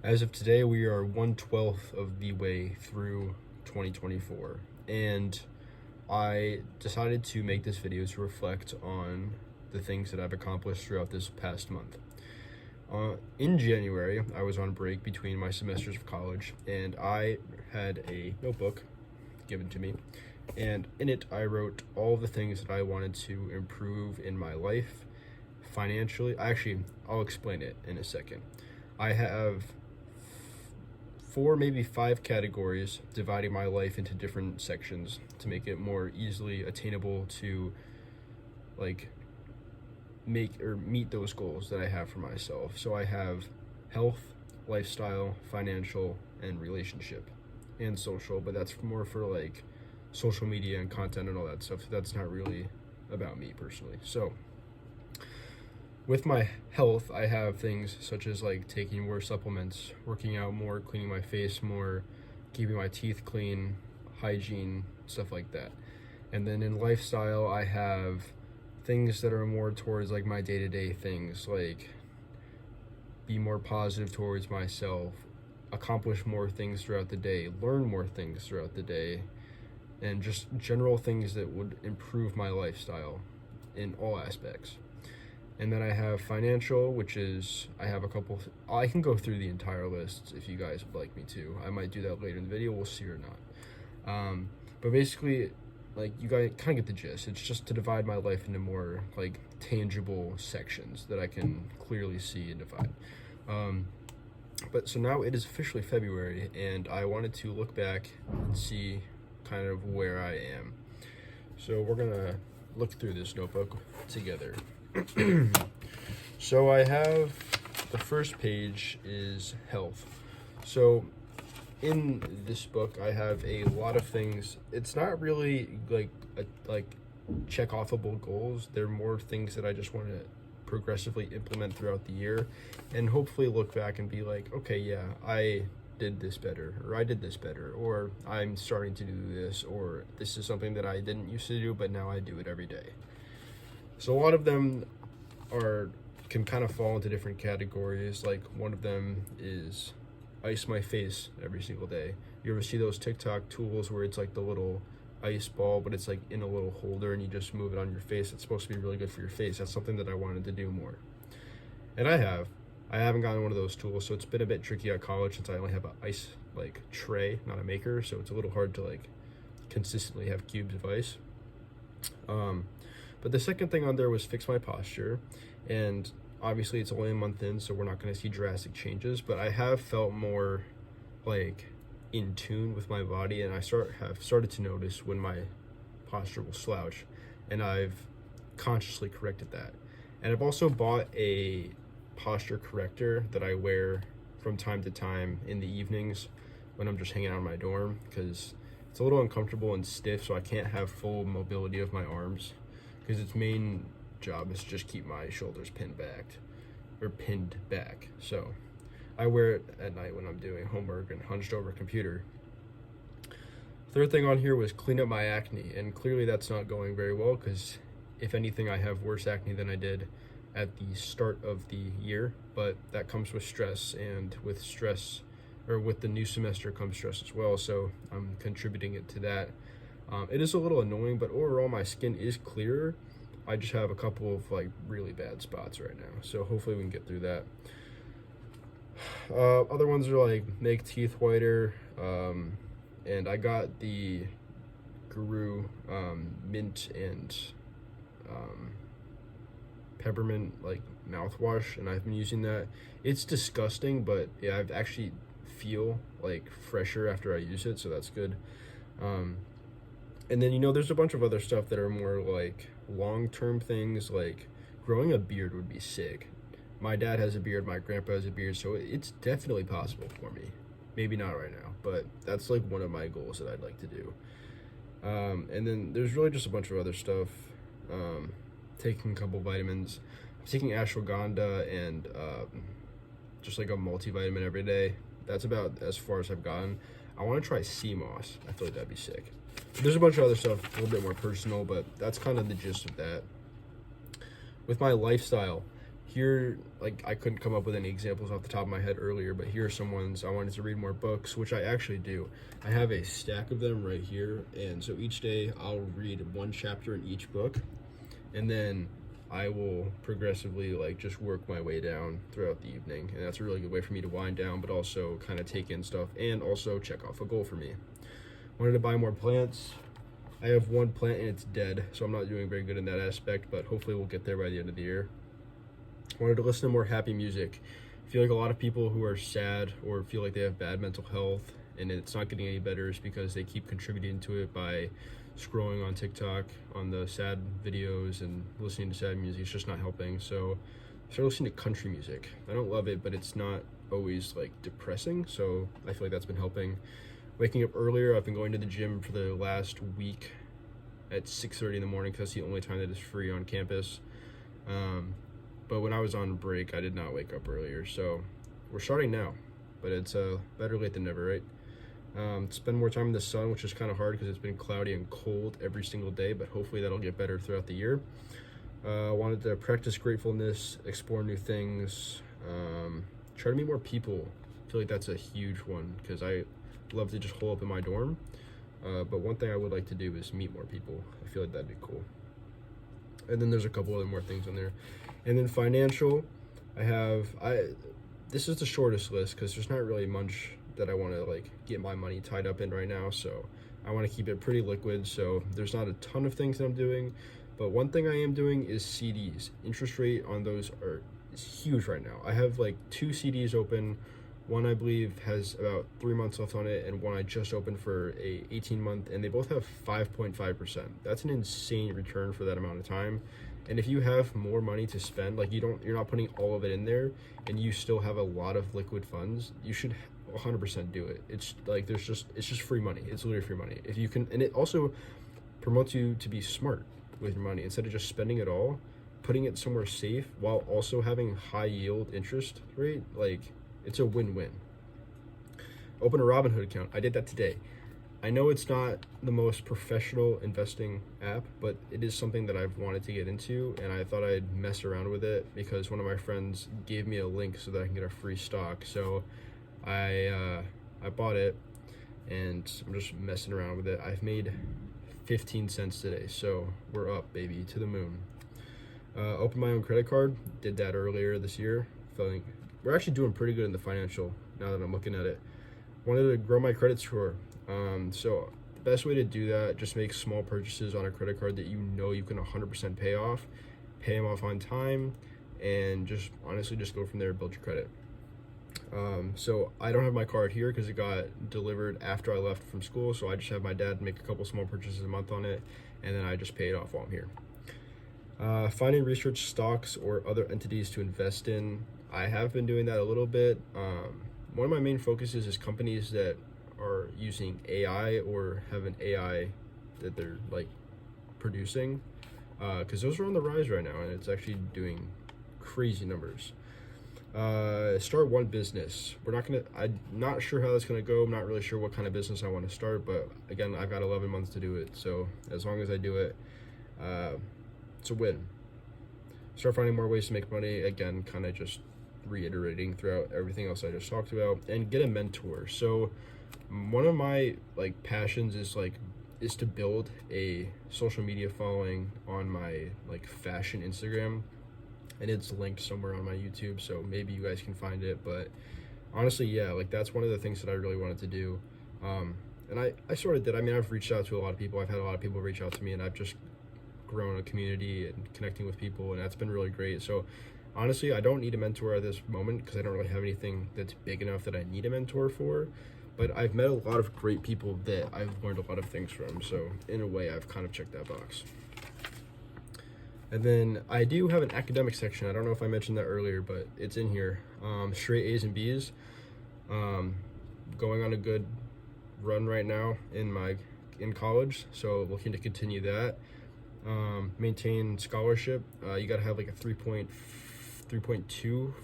As of today, we are 1/12 of the way through 2024, and I decided to make this video to reflect on the things that I've accomplished throughout this past month. In January, I was on break between my semesters of college, and I had a notebook given to me, and in it I wrote all the things that I wanted to improve in my life financially. Actually, I'll explain it in a second. I have four, maybe five categories, dividing my life into different sections to make it more easily attainable to make or meet those goals that I have for myself. So I have health, lifestyle, financial, and relationship, and social, but that's more for social media and content and all that stuff. That's not really about me personally. So with my health, I have things such as taking more supplements, working out more, cleaning my face more, keeping my teeth clean, hygiene, stuff like that. And then in lifestyle, I have things that are more towards my day-to-day things, like be more positive towards myself, accomplish more things throughout the day, learn more things throughout the day, and just general things that would improve my lifestyle in all aspects. And then I have financial, which is, I have a couple, I can go through the entire list if you guys would like me to. I might do that later in the video, we'll see or not. But basically, you guys kind of get the gist. It's just to divide my life into more tangible sections that I can clearly see and divide. But so now it is officially February, and I wanted to look back and see kind of where I am. So we're gonna look through this notebook together. So I have, the first page is health. So in this book, I have a lot of things. It's not really check offable goals. They're more things that I just want to progressively implement throughout the year, and hopefully look back and be like, okay, yeah, I did this better, or I did this better, or I'm starting to do this, or this is something that I didn't used to do, but now I do it every day. So a lot of them can kind of fall into different categories. Like one of them is ice my face every single day. You ever see those TikTok tools where it's the little ice ball, but it's in a little holder and you just move it on your face? It's supposed to be really good for your face. That's something that I wanted to do more. And I haven't gotten one of those tools, so it's been a bit tricky at college since I only have an ice tray, not a maker, so it's a little hard to consistently have cubes of ice. But the second thing on there was fix my posture, and obviously it's only a month in, so we're not going to see drastic changes, but I have felt more in tune with my body, and I have started to notice when my posture will slouch, and I've consciously corrected that. And I've also bought a posture corrector that I wear from time to time in the evenings when I'm just hanging out in my dorm, because it's a little uncomfortable and stiff, so I can't have full mobility of my arms, because its main job is to just keep my shoulders pinned back. So I wear it at night when I'm doing homework and hunched over a computer. Third thing on here was clean up my acne, and clearly that's not going very well, because if anything, I have worse acne than I did at the start of the year, but that comes with stress, and with stress, or with the new semester comes stress as well, so I'm contributing it to that. It is a little annoying, but overall my skin is clearer. I just have a couple of really bad spots right now, so hopefully we can get through that. Other ones are make teeth whiter, and I got the Guru mint and peppermint mouthwash, and I've been using that. It's disgusting, but yeah, I've actually feel fresher after I use it, so that's good. And then there's a bunch of other stuff that are more long-term things, growing a beard would be sick. My dad has a beard, my grandpa has a beard, so it's definitely possible for me. Maybe not right now, but that's one of my goals that I'd like to do. And then there's really just a bunch of other stuff. Taking a couple vitamins. I'm taking ashwagandha and just a multivitamin every day. That's about as far as I've gotten. I want to try sea moss. I feel like that'd be sick. There's a bunch of other stuff, a little bit more personal, but that's kind of the gist of that. With my lifestyle, here, like, I couldn't come up with any examples off the top of my head earlier, but here are some ones. I wanted to read more books, which I actually do. I have a stack of them right here, and so each day I'll read one chapter in each book, and then I will progressively like just work my way down throughout the evening, and that's a really good way for me to wind down, but also kind of take in stuff and also check off a goal for me. Wanted to buy more plants. I have one plant and it's dead, so I'm not doing very good in that aspect, but hopefully we'll get there by the end of the year. Wanted to listen to more happy music. I feel like a lot of people who are sad or feel like they have bad mental health and it's not getting any better is because they keep contributing to it by scrolling on TikTok on the sad videos and listening to sad music. It's just not helping. So I started listening to country music. I don't love it, but it's not always like depressing, so I feel like that's been helping. Waking up earlier. I've been going to the gym for the last week at 6:30 in the morning because that's the only time that is free on campus. But when I was on break, I did not wake up earlier. So we're starting now, but it's better late than never, right? Spend more time in the sun, which is kind of hard because it's been cloudy and cold every single day, but hopefully that'll get better throughout the year. Wanted to practice gratefulness, explore new things, try to meet more people. I feel like that's a huge one because I love to just hole up in my dorm. But one thing I would like to do is meet more people. I feel like that'd be cool. And then there's a couple other more things on there. And then financial, this is the shortest list because there's not really much that I want to like get my money tied up in right now. So I want to keep it pretty liquid. So there's not a ton of things that I'm doing, but one thing I am doing is CDs. Interest rate on those is huge right now. I have like 2 CDs open. One I believe has about 3 months left on it, and one I just opened for a 18-month, and they both have 5.5%. That's an insane return for that amount of time. And if you have more money to spend, like you're not putting all of it in there, and you still have a lot of liquid funds, you should 100% do it. It's like it's just free money. It's literally free money. If you can, and it also promotes you to be smart with your money instead of just spending it all, putting it somewhere safe while also having high yield interest rate. Like, it's a win-win. Open a Robinhood account. I did that today. I know it's not the most professional investing app, but it is something that I've wanted to get into, and I thought I'd mess around with it because one of my friends gave me a link so that I can get a free stock. So I bought it, and I'm just messing around with it. I've made 15 cents today, so we're up, baby, to the moon. Opened my own credit card. Did that earlier this year. Feeling we're actually doing pretty good in the financial now that I'm looking at it. Wanted to grow my credit score. So the best way to do that, just make small purchases on a credit card that you know you can 100% pay them off on time, and just honestly just go from there, build your credit. So I don't have my card here because it got delivered after I left from school, so I just have my dad make a couple small purchases a month on it, and then I just pay it off while I'm here. Finding research stocks or other entities to invest in. I have been doing that a little bit. One of my main focuses is companies that are using AI or have an AI that they're like producing, because those are on the rise right now and it's actually doing crazy numbers. Start one business. I'm not sure how that's gonna go. I'm not really sure what kind of business I want to start, but again, I've got 11 months to do it, so as long as I do it, it's a win. Start finding more ways to make money. Again, kind of just reiterating throughout everything else I just talked about. And get a mentor. So one of my like passions is to build a social media following on my like fashion Instagram, and it's linked somewhere on my YouTube, so maybe you guys can find it. But honestly, yeah, like that's one of the things that I really wanted to do. And I sort of did. I mean, I've reached out to a lot of people. I've had a lot of people reach out to me, and I've just grown a community and connecting with people, and that's been really great. So honestly, I don't need a mentor at this moment because I don't really have anything that's big enough that I need a mentor for, but I've met a lot of great people that I've learned a lot of things from, so in a way I've kind of checked that box. And then I do have an academic section. I don't know if I mentioned that earlier, but it's in here. Straight A's and B's. Going on a good run right now in college, so looking to continue that. Maintain scholarship. You gotta have like a 3.2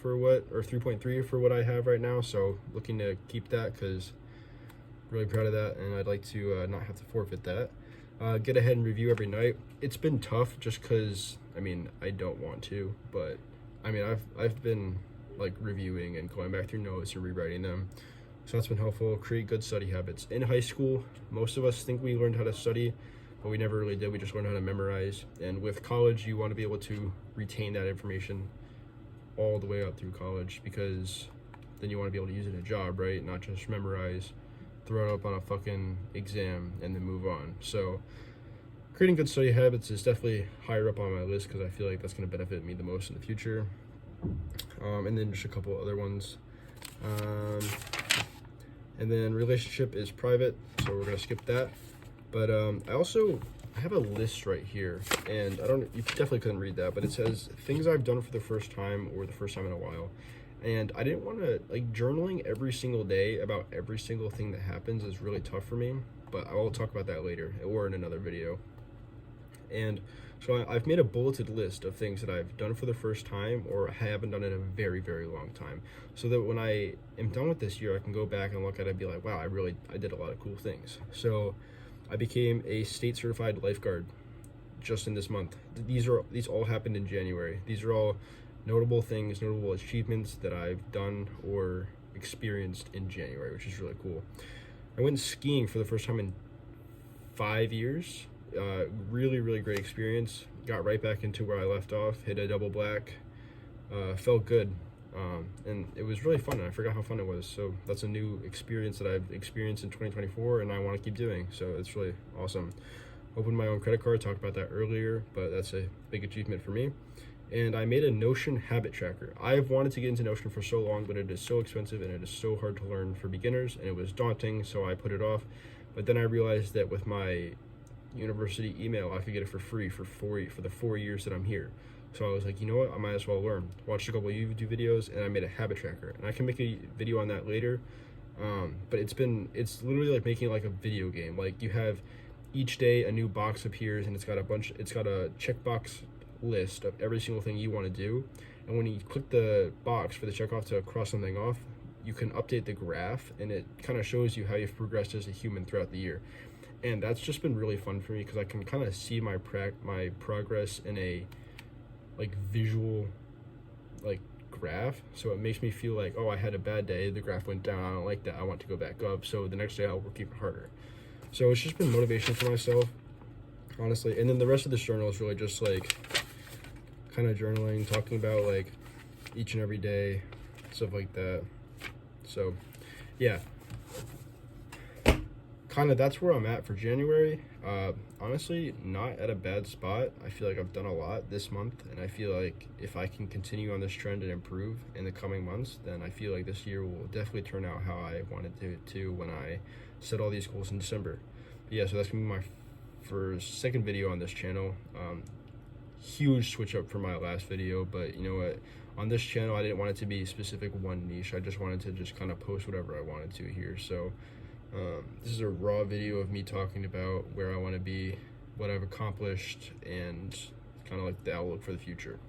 for what, or 3.3 for what I have right now, so looking to keep that because really proud of that, and I'd like to not have to forfeit that. Get ahead and review every night. It's been tough just because I mean I don't want to, but I mean, I've been like reviewing and going back through notes and rewriting them, so that's been helpful. Create good study habits. In high school, most of us think we learned how to study, but we never really did. We just learned how to memorize. And with college, you want to be able to retain that information all the way up through college, because then you want to be able to use it in a job, right? Not just memorize, throw it up on a fucking exam, and then move on. So creating good study habits is definitely higher up on my list, because I feel like that's going to benefit me the most in the future. And then just a couple other ones. And then relationship is private, so we're going to skip that. But I have a list right here, and you definitely couldn't read that, but it says things I've done for the first time or the first time in a while. And I didn't want to, like, journaling every single day about every single thing that happens is really tough for me, but I will talk about that later or in another video. And so I've made a bulleted list of things that I've done for the first time or haven't done in a very, very long time, so that when I am done with this year, I can go back and look at it and be like, wow, I did a lot of cool things. So I became a state certified lifeguard just in this month. These all happened in January. These are all notable things, notable achievements that I've done or experienced in January, which is really cool. I went skiing for the first time in 5 years. Really, really great experience. Got right back into where I left off, hit a double black, felt good. And it was really fun, and I forgot how fun it was. So that's a new experience that I've experienced in 2024, and I want to keep doing. So it's really awesome. Opened my own credit card, talked about that earlier, but that's a big achievement for me. And I made a Notion habit tracker. I've wanted to get into Notion for so long, but it is so expensive and it is so hard to learn for beginners, and it was daunting, so I put it off. But then I realized that with my university email, I could get it for free for the 4 years that I'm here. So I was like, you know what, I might as well learn. Watched a couple of YouTube videos, and I made a habit tracker, and I can make a video on that later. But it's literally like making like a video game. Like, you have each day a new box appears, and it's got a checkbox list of every single thing you want to do. And when you click the box for the check off to cross something off, you can update the graph, and it kind of shows you how you've progressed as a human throughout the year. And that's just been really fun for me, because I can kind of see my progress in a like visual like graph. So it makes me feel like, oh, I had a bad day, the graph went down, I don't like that, I want to go back up, so the next day I'll work even harder. So it's just been motivation for myself, honestly. And then the rest of this journal is really just like kind of journaling, talking about like each and every day, stuff like that. So yeah, kind of that's where I'm at for January. Honestly, not at a bad spot. I feel like I've done a lot this month, and I feel like if I can continue on this trend and improve in the coming months, then I feel like this year will definitely turn out how I wanted it to when I set all these goals in December. But yeah, so that's gonna be my second video on this channel. Huge switch up from my last video, but you know what? On this channel, I didn't want it to be specific one niche. I just wanted to just kind of post whatever I wanted to here. So this is a raw video of me talking about where I want to be, what I've accomplished, and kind of like the outlook for the future.